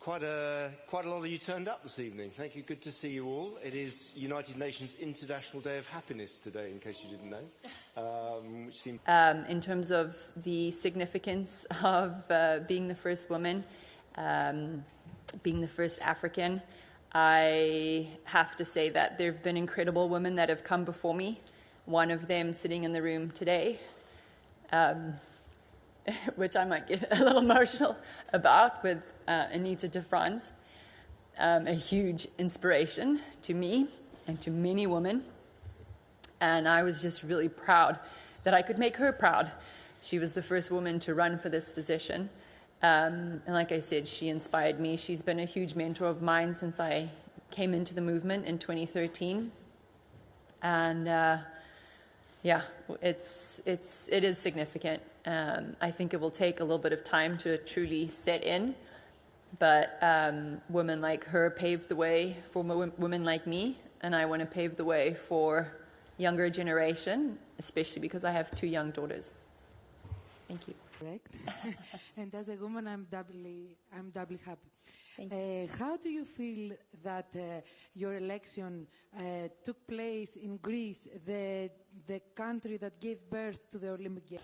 Quite a lot of you turned up this evening. Thank you. Good to see you all. It is United Nations International Day of Happiness today, in case you didn't know. Which seems in terms of the significance of being the first woman, being the first African, I have to say that there have been incredible women that have come before me. One of them sitting in the room today, which I might get a little emotional about, with Anita DeFrantz, a huge inspiration to me and to many women. And I was just really proud that I could make her proud. She was the first woman to run for this position. And like I said, she inspired me. She's been a huge mentor of mine since I came into the movement in 2013. And yeah, it is significant. I think it will take a little bit of time to truly set in, but women like her paved the way for women like me, and I want to pave the way for younger generation, especially because I have 2 young daughters. Thank you. Correct. And as a woman, I'm doubly happy. Thank you. How do you feel that your election took place in Greece, the country that gave birth to the Olympic Games?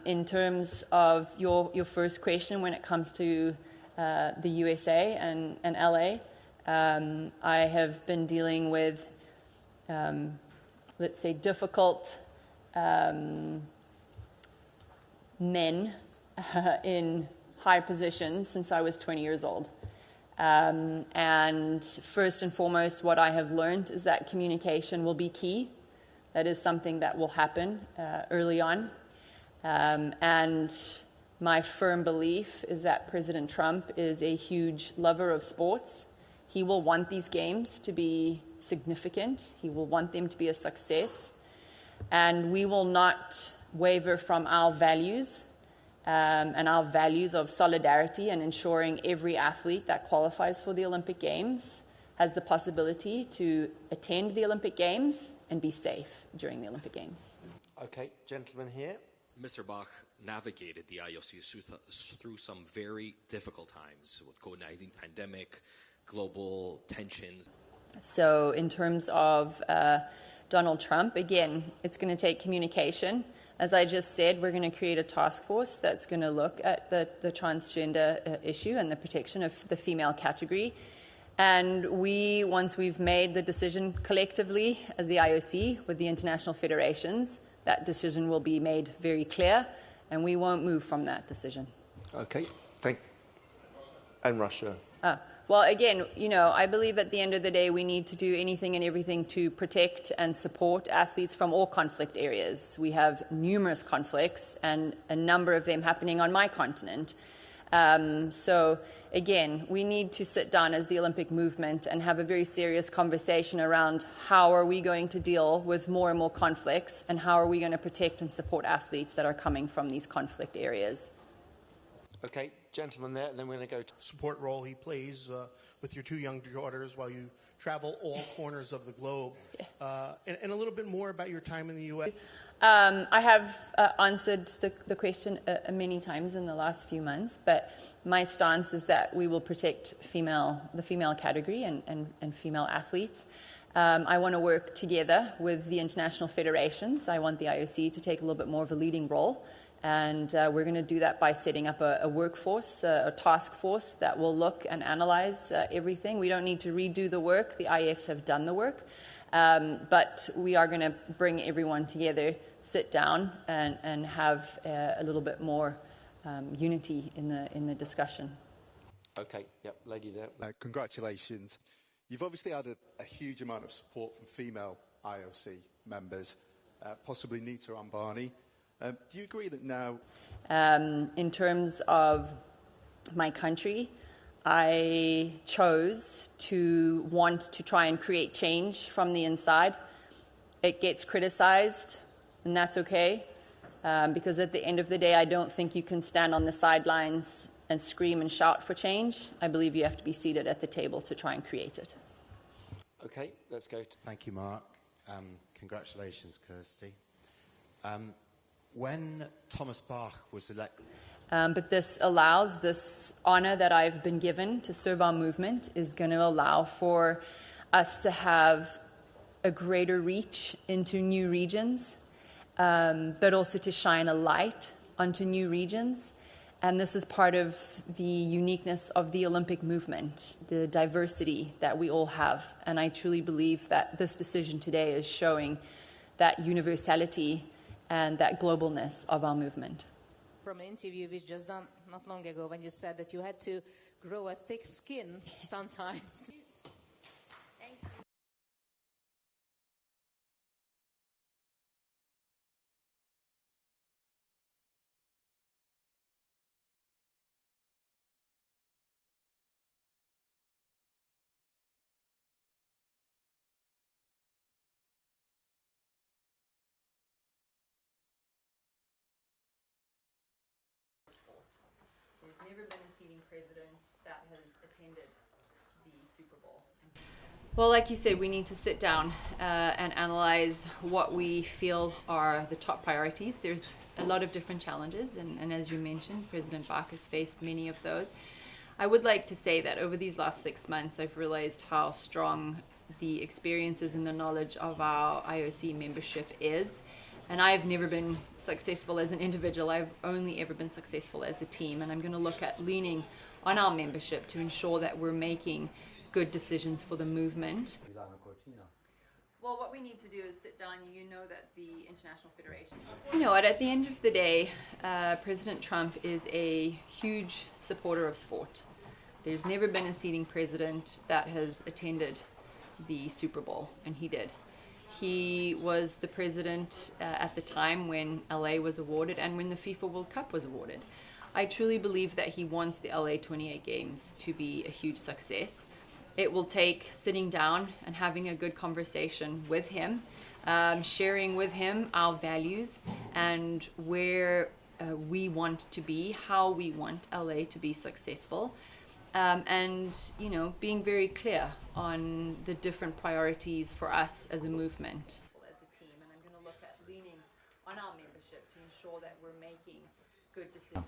In terms of your first question, when it comes to the USA and LA, I have been dealing with, let's say, difficult men in high positions since I was 20 years old. And first and foremost, what I have learned is that communication will be key. That is something that will happen early on. And my firm belief is that President Trump is a huge lover of sports. He will want these games to be significant. He will want them to be a success. And we will not waver from our values and our values of solidarity and ensuring every athlete that qualifies for the Olympic Games has the possibility to attend the Olympic Games and be safe during the Olympic Games. okay, gentleman here. Mr. Bach navigated the IOC through some very difficult times with COVID-19 pandemic, global tensions. So in terms of Donald Trump, again, it's going to take communication. As I just said, we're going to create a task force that's going to look at the transgender issue and the protection of the female category. And once we've made the decision collectively as the IOC with the international federations, that decision will be made very clear, and we won't move from that decision. Okay, and Russia. Well, again, I believe at the end of the day we need to do anything and everything to protect and support athletes from all conflict areas. We have numerous conflicts, and a number of them happening on my continent. So, again, we need to sit down as the Olympic movement and have a very serious conversation around how are we going to deal with more and more conflicts, and how are we going to protect and support athletes that are coming from these conflict areas. Okay, gentleman there, and then we're going to go to support role he plays with your 2 young daughters while you travel all corners of the globe. And a little bit more about your time in the U.S. I have answered the question many times in the last few months, but my stance is that we will protect the female category and female athletes. I want to work together with the international federations. I want the IOC to take a little bit more of a leading role. And we're going to do that by setting up a workforce, a task force that will look and analyze everything. We don't need to redo the work. The IFs have done the work. But we are going to bring everyone together, sit down, and have a little bit more unity in the discussion. Okay, yep, lady there. Congratulations. You've obviously had a huge amount of support from female IOC members, possibly Nita Ambani. Do you agree that now... In terms of my country, I chose to want to try and create change from the inside. It gets criticized, and that's okay, because at the end of the day, I don't think you can stand on the sidelines and scream and shout for change. I believe you have to be seated at the table to try and create it. Okay, let's go. Thank you, Mark. Congratulations, Kirsty. When Thomas Bach was elected... But this allows, this honor that I've been given to serve our movement is going to allow for us to have a greater reach into new regions, but also to shine a light onto new regions. And this is part of the uniqueness of the Olympic movement, the diversity that we all have. And I truly believe that this decision today is showing that universality and that globalness of our movement. From an interview we've just done not long ago, when you said that you had to grow a thick skin sometimes. There's never been a sitting president that has attended the Super Bowl. Well, like you said, we need to sit down and analyze what we feel are the top priorities. There's a lot of different challenges, and as you mentioned, President Bach has faced many of those. I would like to say that over these last 6 months, I've realized how strong the experiences and the knowledge of our IOC membership is. And I've never been successful as an individual. I've only ever been successful as a team. And I'm going to look at leaning on our membership to ensure that we're making good decisions for the movement. Well, what we need to do is sit down. You know that the International Federation... You know what, at the end of the day, President Trump is a huge supporter of sport. There's never been a sitting president that has attended the Super Bowl, and he did. He was the president at the time when LA was awarded and when the FIFA World Cup was awarded. I truly believe that he wants the LA 28 Games to be a huge success. It will take sitting down and having a good conversation with him, sharing with him our values and where we want to be, how we want LA to be successful. And, you know, being very clear on the different priorities for us as a movement. As a team, and I'm going to look at leaning on our membership to ensure that we're making good decisions.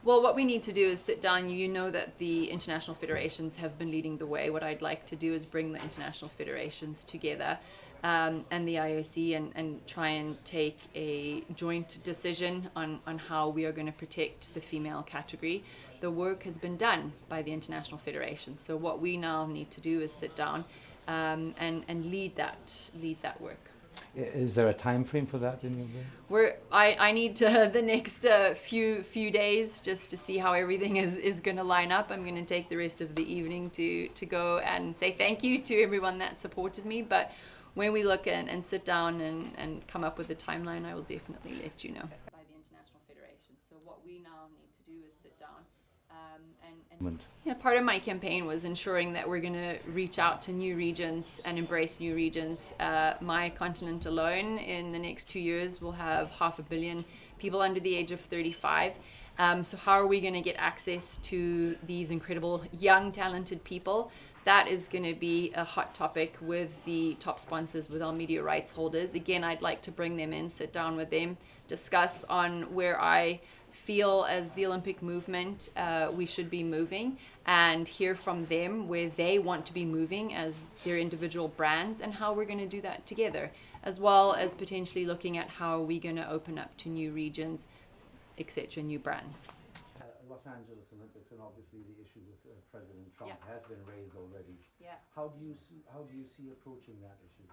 Well, what we need to do is sit down. You know that the international federations have been leading the way. What I'd like to do is bring the international federations together and the IOC and try and take a joint decision on how we are going to protect the female category. The work has been done by the international federations. So what we now need to do is sit down and lead that work. Is there a time frame for that in your view? I need the next few days just to see how everything is going to line up. I'm going to take the rest of the evening to go and say thank you to everyone that supported me. But when we look and sit down and come up with a timeline, I will definitely let you know. By the international federation. So what we now need to do is sit down. Yeah, part of my campaign was ensuring that we're going to reach out to new regions and embrace new regions. My continent alone in the next 2 years will have 500 million people under the age of 35. So how are we going to get access to these incredible young talented people? That is going to be a hot topic with the top sponsors, with our media rights holders. Again, I'd like to bring them in, sit down with them, discuss on where I feel as the Olympic movement we should be moving, and hear from them where they want to be moving as their individual brands and how we're going to do that together, as well as potentially looking at how we're going to open up to new regions, etc., new brands. Los Angeles Olympics, and obviously the issue with President Trump Yeah. has been raised already. Yeah. How do you see approaching that issue?